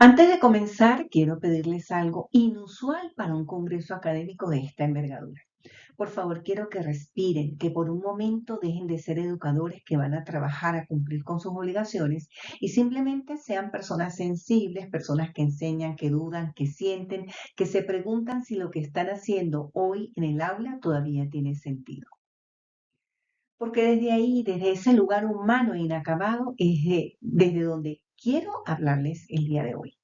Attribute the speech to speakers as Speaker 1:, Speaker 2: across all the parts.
Speaker 1: Antes de comenzar, quiero pedirles algo inusual para un congreso académico de esta envergadura. Por favor, quiero que respiren, que por un momento dejen de ser educadores que van a trabajar a cumplir con sus obligaciones y simplemente sean personas sensibles, personas que enseñan, que dudan, que sienten, que se preguntan si lo que están haciendo hoy en el aula todavía tiene sentido. Porque desde ahí, desde ese lugar humano e inacabado, es desde donde quiero hablarles el día de hoy.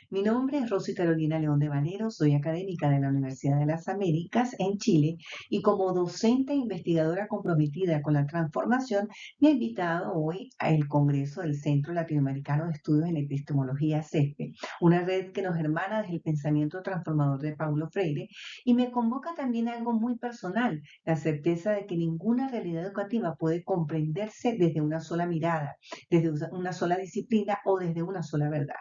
Speaker 1: Mi nombre es Rosy Carolina León de Valero, soy académica de la Universidad de las Américas en Chile y como docente e investigadora comprometida con la transformación, me he invitado hoy al Congreso del Centro Latinoamericano de Estudios en Epistemología CESPE, una red que nos hermana desde el pensamiento transformador de Paulo Freire y me convoca también a algo muy personal, la certeza de que ninguna realidad educativa puede comprenderse desde una sola mirada, desde una sola disciplina o desde una sola verdad.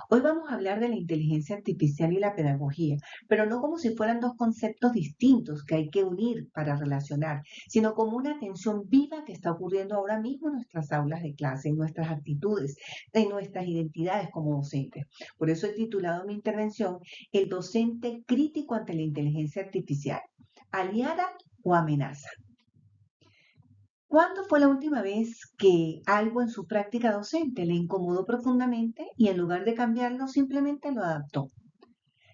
Speaker 1: Hoy vamos a hablar de la inteligencia artificial y la pedagogía, pero no como si fueran dos conceptos distintos que hay que unir para relacionar, sino como una tensión viva que está ocurriendo ahora mismo en nuestras aulas de clase, en nuestras actitudes, en nuestras identidades como docentes. Por eso he titulado mi intervención El docente crítico ante la inteligencia artificial, aliada o amenaza. ¿Cuándo fue la última vez que algo en su práctica docente le incomodó profundamente y en lugar de cambiarlo simplemente lo adaptó?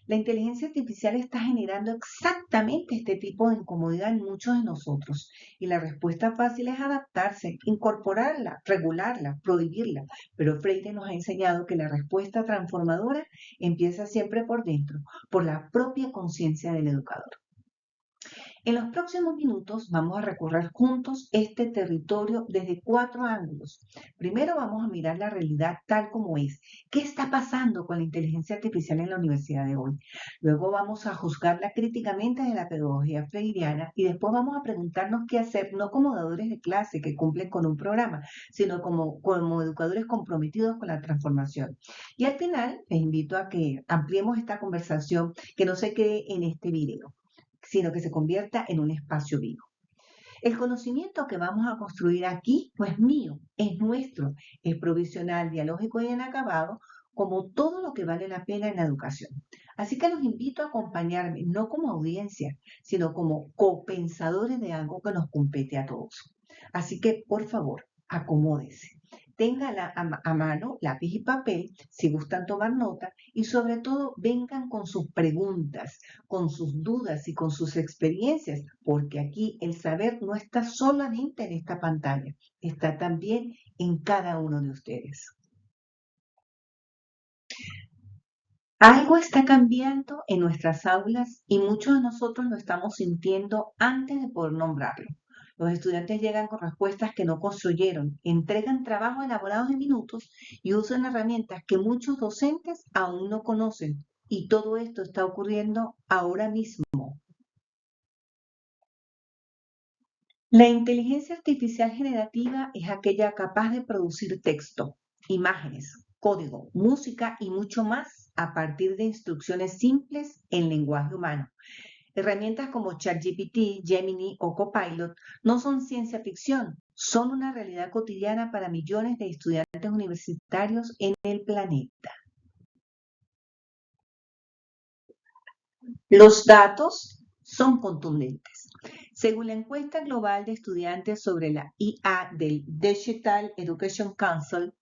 Speaker 1: La inteligencia artificial está generando exactamente este tipo de incomodidad en muchos de nosotros y la respuesta fácil es adaptarse, incorporarla, regularla, prohibirla. Pero Freire nos ha enseñado que la respuesta transformadora empieza siempre por dentro, por la propia conciencia del educador. En los próximos minutos vamos a recorrer juntos este territorio desde 4 ángulos. Primero vamos a mirar la realidad tal como es. ¿Qué está pasando con la inteligencia artificial en la universidad de hoy? Luego vamos a juzgarla críticamente de la pedagogía freiriana y después vamos a preguntarnos qué hacer, no como dadores de clase que cumplen con un programa, sino como educadores comprometidos con la transformación. Y al final les invito a que ampliemos esta conversación, que no se quede en este video, sino que se convierta en un espacio vivo. El conocimiento que vamos a construir aquí no es mío, es nuestro, es provisional, dialógico y inacabado, como todo lo que vale la pena en la educación. Así que los invito a acompañarme, no como audiencia, sino como copensadores de algo que nos compete a todos. Así que, por favor, acomódese. Tenga a mano lápiz y papel si gustan tomar nota y sobre todo vengan con sus preguntas, con sus dudas y con sus experiencias, porque aquí el saber no está solamente en esta pantalla, está también en cada uno de ustedes. Algo está cambiando en nuestras aulas y muchos de nosotros lo estamos sintiendo antes de poder nombrarlo. Los estudiantes llegan con respuestas que no construyeron, entregan trabajos elaborados en minutos y usan herramientas que muchos docentes aún no conocen. Y todo esto está ocurriendo ahora mismo. La inteligencia artificial generativa es aquella capaz de producir texto, imágenes, código, música y mucho más a partir de instrucciones simples en lenguaje humano. Herramientas como ChatGPT, Gemini o Copilot no son ciencia ficción, son una realidad cotidiana para millones de estudiantes universitarios en el planeta. Los datos son contundentes. Según la encuesta global de estudiantes sobre la IA del Digital Education Council,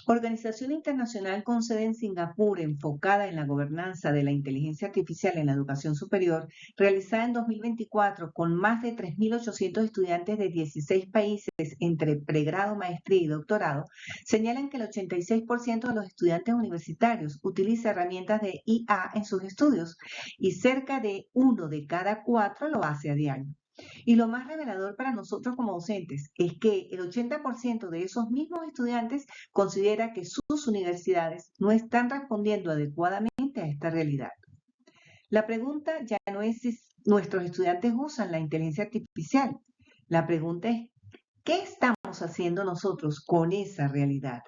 Speaker 1: organización internacional con sede en Singapur enfocada en la gobernanza de la inteligencia artificial en la educación superior, realizada en 2024 con más de 3.800 estudiantes de 16 países entre pregrado, maestría y doctorado, señalan que el 86% de los estudiantes universitarios utiliza herramientas de IA en sus estudios y cerca de 1 de cada 4 lo hace a diario. Y lo más revelador para nosotros como docentes es que el 80% de esos mismos estudiantes considera que sus universidades no están respondiendo adecuadamente a esta realidad. La pregunta ya no es si nuestros estudiantes usan la inteligencia artificial. La pregunta es, ¿qué estamos haciendo nosotros con esa realidad?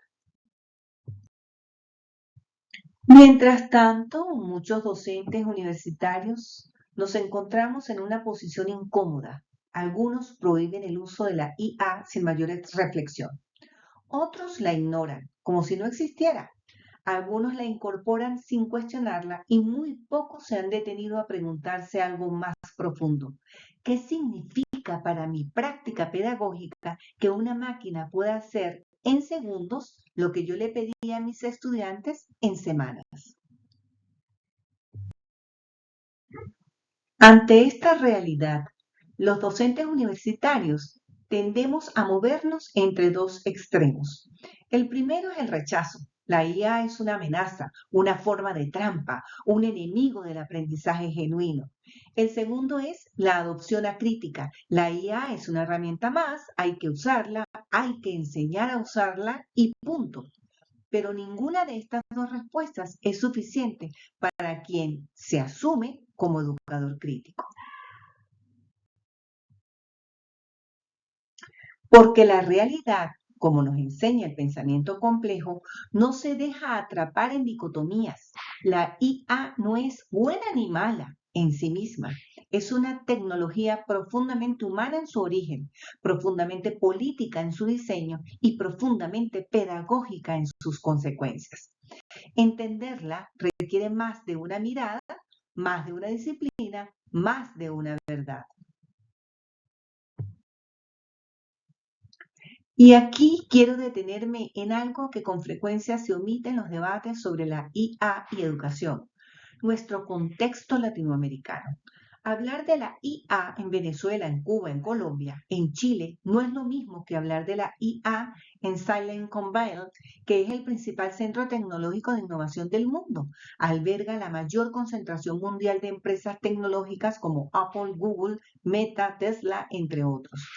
Speaker 1: Mientras tanto, muchos docentes universitarios nos encontramos en una posición incómoda. Algunos prohíben el uso de la IA sin mayor reflexión. Otros la ignoran, como si no existiera. Algunos la incorporan sin cuestionarla y muy pocos se han detenido a preguntarse algo más profundo. ¿Qué significa para mi práctica pedagógica que una máquina pueda hacer en segundos lo que yo le pedí a mis estudiantes en semanas? Ante esta realidad, los docentes universitarios tendemos a movernos entre dos extremos. El primero es el rechazo. La IA es una amenaza, una forma de trampa, un enemigo del aprendizaje genuino. El segundo es la adopción acrítica. La IA es una herramienta más, hay que usarla, hay que enseñar a usarla y punto. Pero ninguna de estas dos respuestas es suficiente para quien se asume como educador crítico. Porque la realidad, como nos enseña el pensamiento complejo, no se deja atrapar en dicotomías. La IA no es buena ni mala en sí misma. Es una tecnología profundamente humana en su origen, profundamente política en su diseño y profundamente pedagógica en sus consecuencias. Entenderla requiere más de una mirada, más de una disciplina, más de una verdad. Y aquí quiero detenerme en algo que con frecuencia se omite en los debates sobre la IA y educación, nuestro contexto latinoamericano. Hablar de la IA en Venezuela, en Cuba, en Colombia, en Chile, no es lo mismo que hablar de la IA en Silicon Valley, que es el principal centro tecnológico de innovación del mundo. Alberga la mayor concentración mundial de empresas tecnológicas como Apple, Google, Meta, Tesla, entre otros.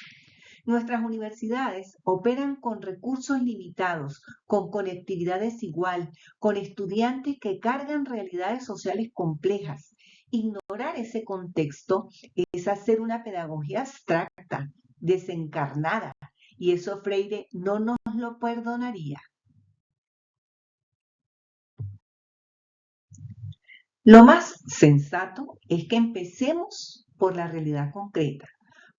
Speaker 1: Nuestras universidades operan con recursos limitados, con conectividad desigual, con estudiantes que cargan realidades sociales complejas. Ignorar ese contexto es hacer una pedagogía abstracta, desencarnada, y eso Freire no nos lo perdonaría. Lo más sensato es que empecemos por la realidad concreta,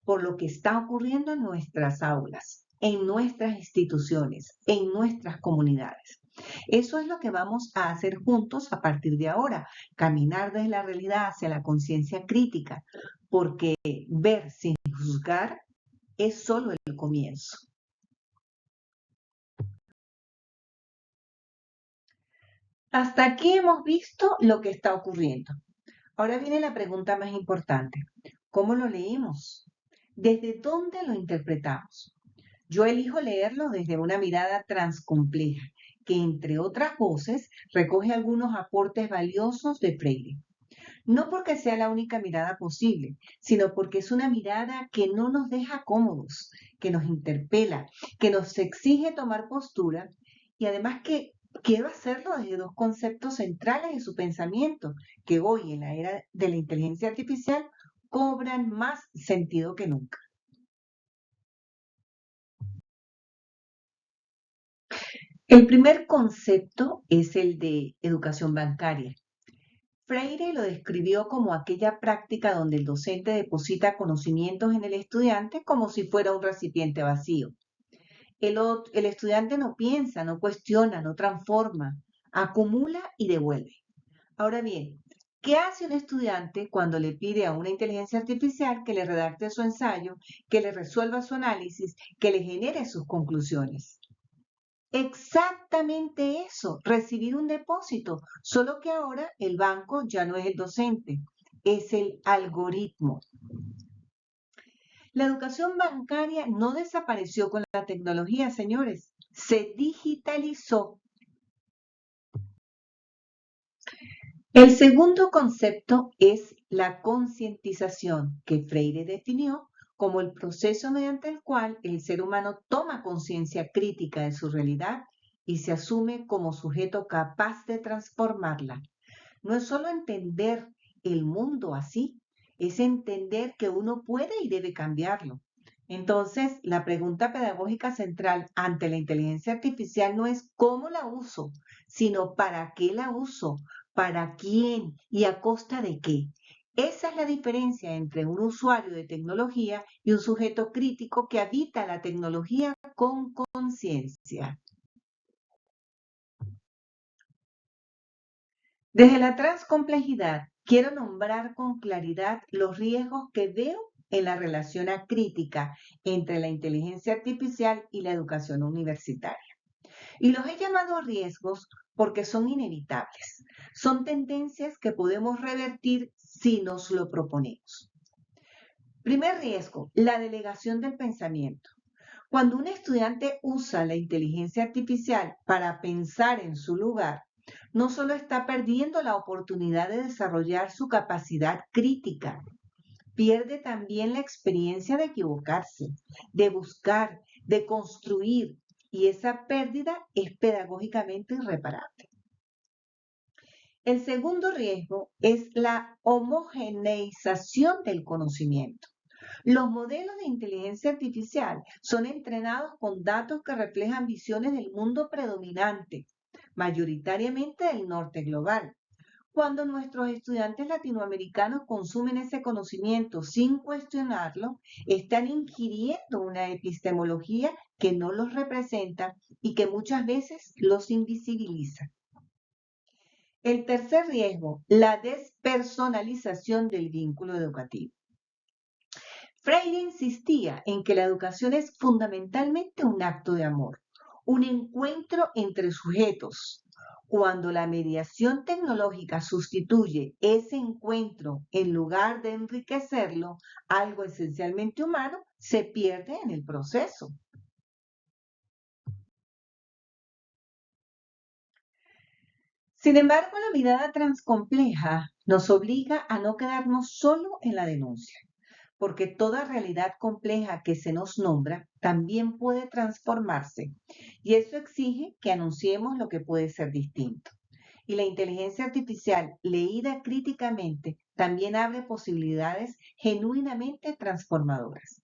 Speaker 1: por lo que está ocurriendo en nuestras aulas, en nuestras instituciones, en nuestras comunidades. Eso es lo que vamos a hacer juntos a partir de ahora, caminar desde la realidad hacia la conciencia crítica, porque ver sin juzgar es solo el comienzo. Hasta aquí hemos visto lo que está ocurriendo. Ahora viene la pregunta más importante. ¿Cómo lo leemos? ¿Desde dónde lo interpretamos? Yo elijo leerlo desde una mirada transcompleja, que entre otras voces recoge algunos aportes valiosos de Freire. No porque sea la única mirada posible, sino porque es una mirada que no nos deja cómodos, que nos interpela, que nos exige tomar postura y además que quiero hacerlo desde dos conceptos centrales de su pensamiento, que hoy en la era de la inteligencia artificial cobran más sentido que nunca. El primer concepto es el de educación bancaria. Freire lo describió como aquella práctica donde el docente deposita conocimientos en el estudiante como si fuera un recipiente vacío. El estudiante no piensa, no cuestiona, no transforma, acumula y devuelve. Ahora bien, ¿qué hace un estudiante cuando le pide a una inteligencia artificial que le redacte su ensayo, que le resuelva su análisis, que le genere sus conclusiones? Exactamente eso, recibir un depósito, solo que ahora el banco ya no es el docente, es el algoritmo. La educación bancaria no desapareció con la tecnología, señores, se digitalizó. El segundo concepto es la concientización, que Freire definió como el proceso mediante el cual el ser humano toma conciencia crítica de su realidad y se asume como sujeto capaz de transformarla. No es solo entender el mundo así, es entender que uno puede y debe cambiarlo. Entonces, la pregunta pedagógica central ante la inteligencia artificial no es cómo la uso, sino para qué la uso, para quién y a costa de qué. Esa es la diferencia entre un usuario de tecnología y un sujeto crítico que habita la tecnología con conciencia. Desde la transcomplejidad, quiero nombrar con claridad los riesgos que veo en la relación acrítica entre la inteligencia artificial y la educación universitaria. Y los he llamado riesgos porque son inevitables. Son tendencias que podemos revertir si nos lo proponemos. Primer riesgo, la delegación del pensamiento. Cuando un estudiante usa la inteligencia artificial para pensar en su lugar, no solo está perdiendo la oportunidad de desarrollar su capacidad crítica, pierde también la experiencia de equivocarse, de buscar, de construir, y esa pérdida es pedagógicamente irreparable. El segundo riesgo es la homogeneización del conocimiento. Los modelos de inteligencia artificial son entrenados con datos que reflejan visiones del mundo predominante, mayoritariamente del norte global. Cuando nuestros estudiantes latinoamericanos consumen ese conocimiento sin cuestionarlo, están ingiriendo una epistemología que no los representa y que muchas veces los invisibiliza. El tercer riesgo, la despersonalización del vínculo educativo. Freire insistía en que la educación es fundamentalmente un acto de amor, un encuentro entre sujetos. Cuando la mediación tecnológica sustituye ese encuentro en lugar de enriquecerlo, algo esencialmente humano se pierde en el proceso. Sin embargo, la mirada transcompleja nos obliga a no quedarnos solo en la denuncia, porque toda realidad compleja que se nos nombra también puede transformarse, y eso exige que anunciemos lo que puede ser distinto. Y la inteligencia artificial, leída críticamente, también abre posibilidades genuinamente transformadoras.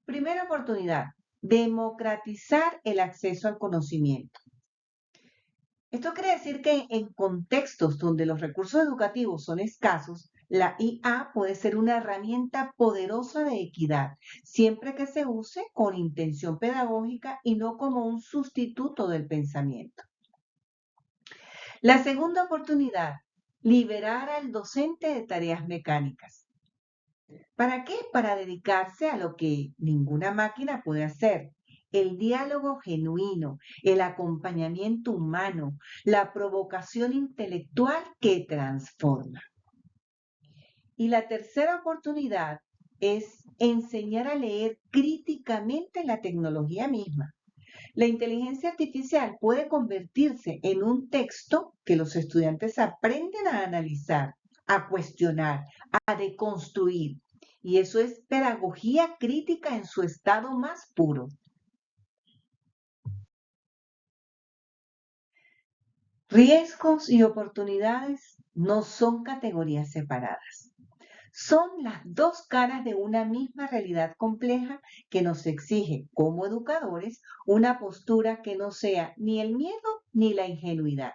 Speaker 1: Primera oportunidad, democratizar el acceso al conocimiento. Esto quiere decir que en contextos donde los recursos educativos son escasos, la IA puede ser una herramienta poderosa de equidad, siempre que se use con intención pedagógica y no como un sustituto del pensamiento. La segunda oportunidad, liberar al docente de tareas mecánicas. ¿Para qué? Para dedicarse a lo que ninguna máquina puede hacer. El diálogo genuino, el acompañamiento humano, la provocación intelectual que transforma. Y la tercera oportunidad es enseñar a leer críticamente la tecnología misma. La inteligencia artificial puede convertirse en un texto que los estudiantes aprenden a analizar, a cuestionar, a deconstruir. Y eso es pedagogía crítica en su estado más puro. Riesgos y oportunidades no son categorías separadas. Son las dos caras de una misma realidad compleja que nos exige, como educadores, una postura que no sea ni el miedo ni la ingenuidad.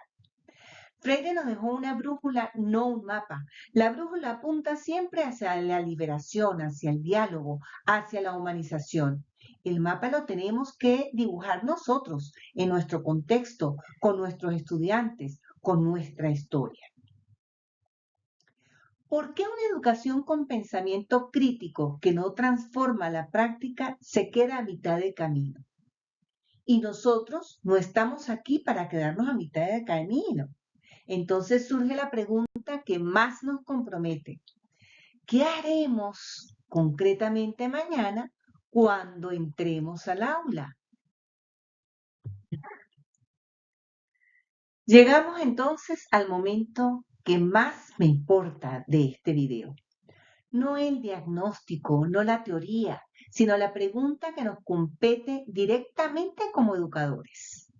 Speaker 1: Freire nos dejó una brújula, no un mapa. La brújula apunta siempre hacia la liberación, hacia el diálogo, hacia la humanización. El mapa lo tenemos que dibujar nosotros, en nuestro contexto, con nuestros estudiantes, con nuestra historia. ¿Por qué una educación con pensamiento crítico que no transforma la práctica se queda a mitad de camino? Y nosotros no estamos aquí para quedarnos a mitad de camino. Entonces surge la pregunta que más nos compromete. ¿Qué haremos concretamente mañana cuando entremos al aula? Llegamos entonces al momento que más me importa de este video. No el diagnóstico, no la teoría, sino la pregunta que nos compete directamente como educadores.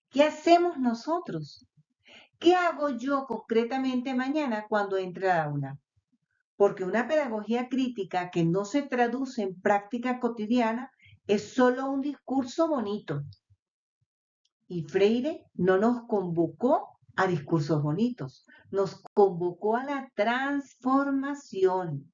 Speaker 1: ¿Qué hacemos nosotros? ¿Qué hago yo concretamente mañana cuando entre al aula? Porque una pedagogía crítica que no se traduce en práctica cotidiana es solo un discurso bonito. Y Freire no nos convocó a discursos bonitos, nos convocó a la transformación.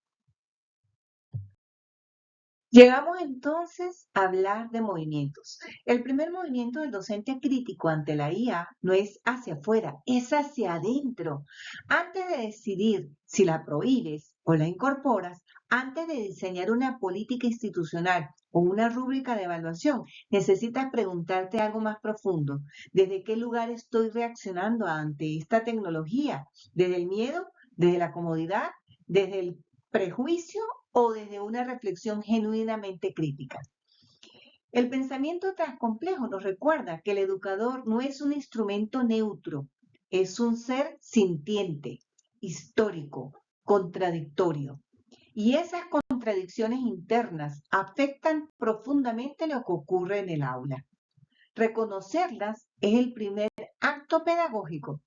Speaker 1: Llegamos entonces a hablar de movimientos. El primer movimiento del docente crítico ante la IA no es hacia afuera, es hacia adentro. Antes de decidir si la prohíbes o la incorporas, antes de diseñar una política institucional o una rúbrica de evaluación, necesitas preguntarte algo más profundo. ¿Desde qué lugar estoy reaccionando ante esta tecnología? ¿Desde el miedo? ¿Desde la comodidad? ¿Desde el prejuicio o desde una reflexión genuinamente crítica? El pensamiento transcomplejo nos recuerda que el educador no es un instrumento neutro, es un ser sintiente, histórico, contradictorio. Y esas contradicciones internas afectan profundamente lo que ocurre en el aula. Reconocerlas es el primer acto pedagógico.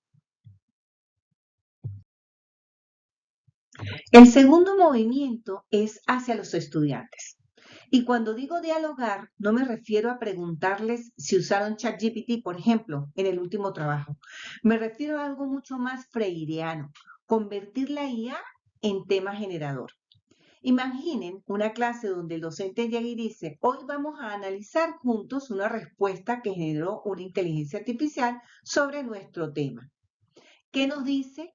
Speaker 1: El segundo movimiento es hacia los estudiantes. Y cuando digo dialogar, no me refiero a preguntarles si usaron ChatGPT, por ejemplo, en el último trabajo. Me refiero a algo mucho más freireano, convertir la IA en tema generador. Imaginen una clase donde el docente llega y dice, hoy vamos a analizar juntos una respuesta que generó una inteligencia artificial sobre nuestro tema. ¿Qué nos dice?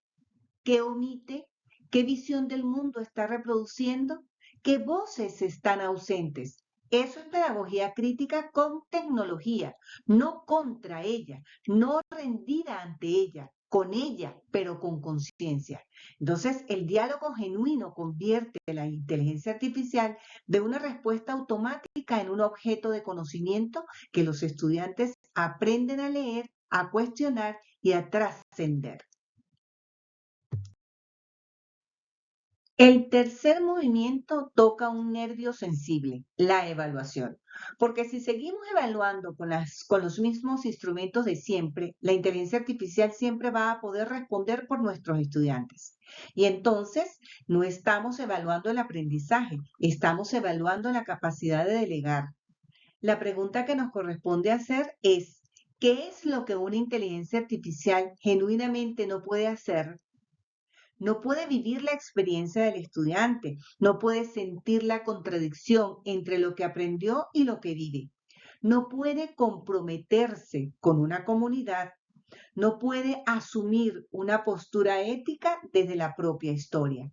Speaker 1: ¿Qué omite? ¿Qué visión del mundo está reproduciendo? ¿Qué voces están ausentes? Eso es pedagogía crítica con tecnología, no contra ella, no rendida ante ella, con ella, pero con conciencia. Entonces, el diálogo genuino convierte la inteligencia artificial de una respuesta automática en un objeto de conocimiento que los estudiantes aprenden a leer, a cuestionar y a trascender. El tercer movimiento toca un nervio sensible, la evaluación, porque si seguimos evaluando con los mismos instrumentos de siempre, la inteligencia artificial siempre va a poder responder por nuestros estudiantes. Y entonces no estamos evaluando el aprendizaje, estamos evaluando la capacidad de delegar. La pregunta que nos corresponde hacer es, ¿qué es lo que una inteligencia artificial genuinamente no puede hacer? No puede vivir la experiencia del estudiante, no puede sentir la contradicción entre lo que aprendió y lo que vive. No puede comprometerse con una comunidad, no puede asumir una postura ética desde la propia historia.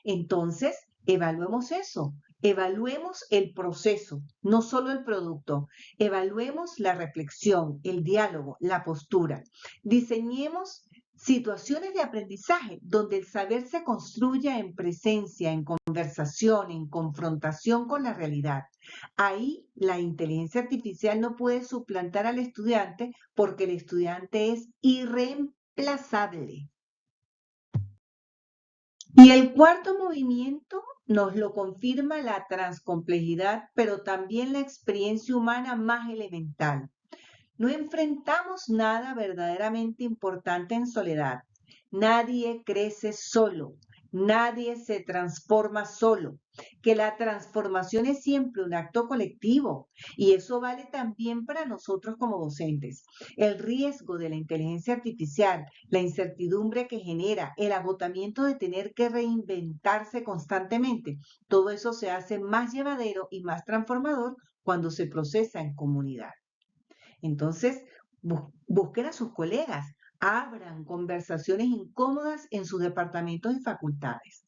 Speaker 1: Entonces, evaluemos eso, evaluemos el proceso, no solo el producto, evaluemos la reflexión, el diálogo, la postura. Diseñemos situaciones de aprendizaje donde el saber se construya en presencia, en conversación, en confrontación con la realidad. Ahí la inteligencia artificial no puede suplantar al estudiante porque el estudiante es irreemplazable. Y el cuarto movimiento nos lo confirma la transcomplejidad, pero también la experiencia humana más elemental. No enfrentamos nada verdaderamente importante en soledad. Nadie crece solo. Nadie se transforma solo. Que la transformación es siempre un acto colectivo y eso vale también para nosotros como docentes. El riesgo de la inteligencia artificial, la incertidumbre que genera, el agotamiento de tener que reinventarse constantemente, todo eso se hace más llevadero y más transformador cuando se procesa en comunidad. Entonces, busquen a sus colegas, abran conversaciones incómodas en sus departamentos y facultades.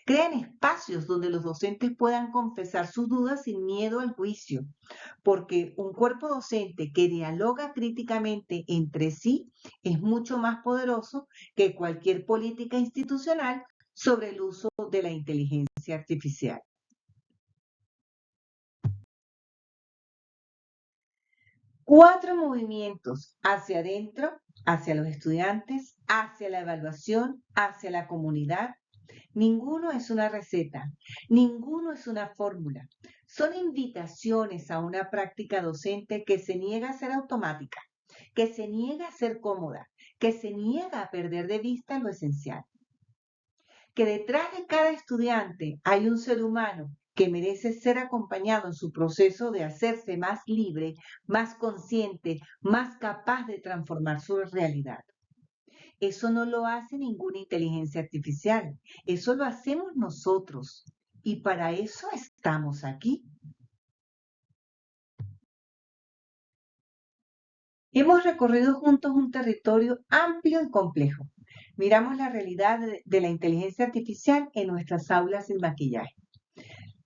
Speaker 1: Creen espacios donde los docentes puedan confesar sus dudas sin miedo al juicio, porque un cuerpo docente que dialoga críticamente entre sí es mucho más poderoso que cualquier política institucional sobre el uso de la inteligencia artificial. 4 movimientos hacia adentro, hacia los estudiantes, hacia la evaluación, hacia la comunidad. Ninguno es una receta, ninguno es una fórmula. Son invitaciones a una práctica docente que se niega a ser automática, que se niega a ser cómoda, que se niega a perder de vista lo esencial. Que detrás de cada estudiante hay un ser humano que merece ser acompañado en su proceso de hacerse más libre, más consciente, más capaz de transformar su realidad. Eso no lo hace ninguna inteligencia artificial, eso lo hacemos nosotros. Y para eso estamos aquí. Hemos recorrido juntos un territorio amplio y complejo. Miramos la realidad de la inteligencia artificial en nuestras aulas sin maquillaje.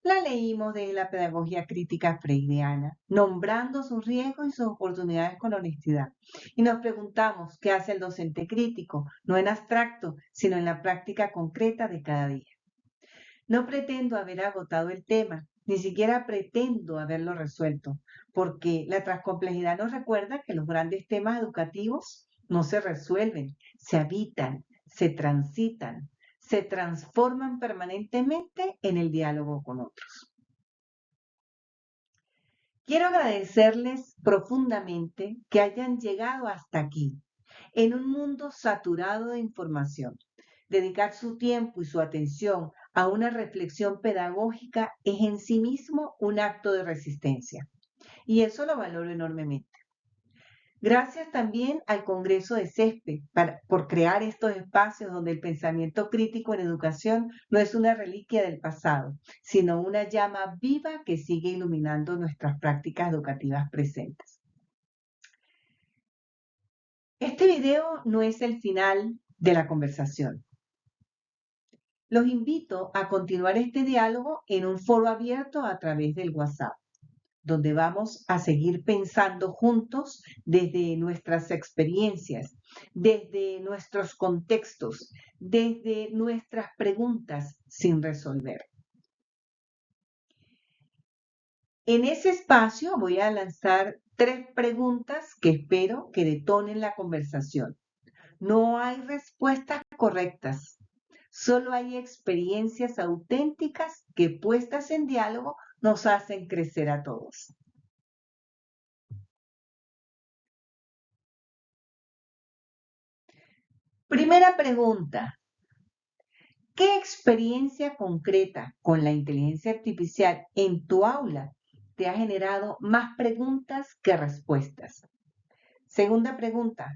Speaker 1: La leímos de la pedagogía crítica freireana, nombrando sus riesgos y sus oportunidades con honestidad. Y nos preguntamos qué hace el docente crítico, no en abstracto, sino en la práctica concreta de cada día. No pretendo haber agotado el tema, ni siquiera pretendo haberlo resuelto, porque la transcomplejidad nos recuerda que los grandes temas educativos no se resuelven, se habitan, se transitan, se transforman permanentemente en el diálogo con otros. Quiero agradecerles profundamente que hayan llegado hasta aquí, en un mundo saturado de información. Dedicar su tiempo y su atención a una reflexión pedagógica es en sí mismo un acto de resistencia, y eso lo valoro enormemente. Gracias también al Congreso de CESPE por crear estos espacios donde el pensamiento crítico en educación no es una reliquia del pasado, sino una llama viva que sigue iluminando nuestras prácticas educativas presentes. Este video no es el final de la conversación. Los invito a continuar este diálogo en un foro abierto a través del WhatsApp, donde vamos a seguir pensando juntos desde nuestras experiencias, desde nuestros contextos, desde nuestras preguntas sin resolver. En ese espacio voy a lanzar 3 preguntas que espero que detonen la conversación. No hay respuestas correctas, solo hay experiencias auténticas que puestas en diálogo nos hacen crecer a todos. Primera pregunta. ¿Qué experiencia concreta con la inteligencia artificial en tu aula te ha generado más preguntas que respuestas? Segunda pregunta.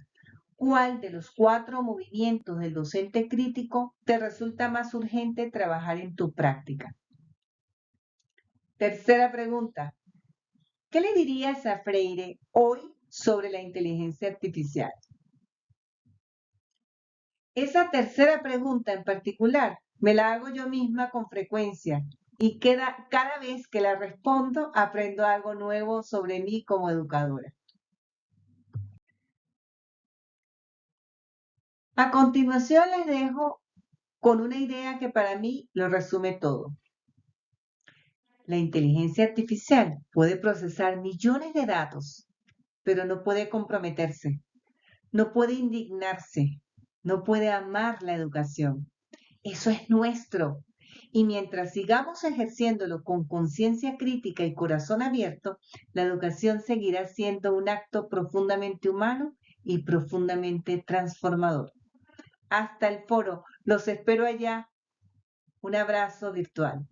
Speaker 1: ¿Cuál de los 4 movimientos del docente crítico te resulta más urgente trabajar en tu práctica? Tercera pregunta. ¿Qué le dirías a Freire hoy sobre la inteligencia artificial? Esa tercera pregunta en particular me la hago yo misma con frecuencia y cada vez que la respondo aprendo algo nuevo sobre mí como educadora. A continuación les dejo con una idea que para mí lo resume todo. La inteligencia artificial puede procesar millones de datos, pero no puede comprometerse, no puede indignarse, no puede amar la educación. Eso es nuestro. Y mientras sigamos ejerciéndolo con conciencia crítica y corazón abierto, la educación seguirá siendo un acto profundamente humano y profundamente transformador. Hasta el foro. Los espero allá. Un abrazo virtual.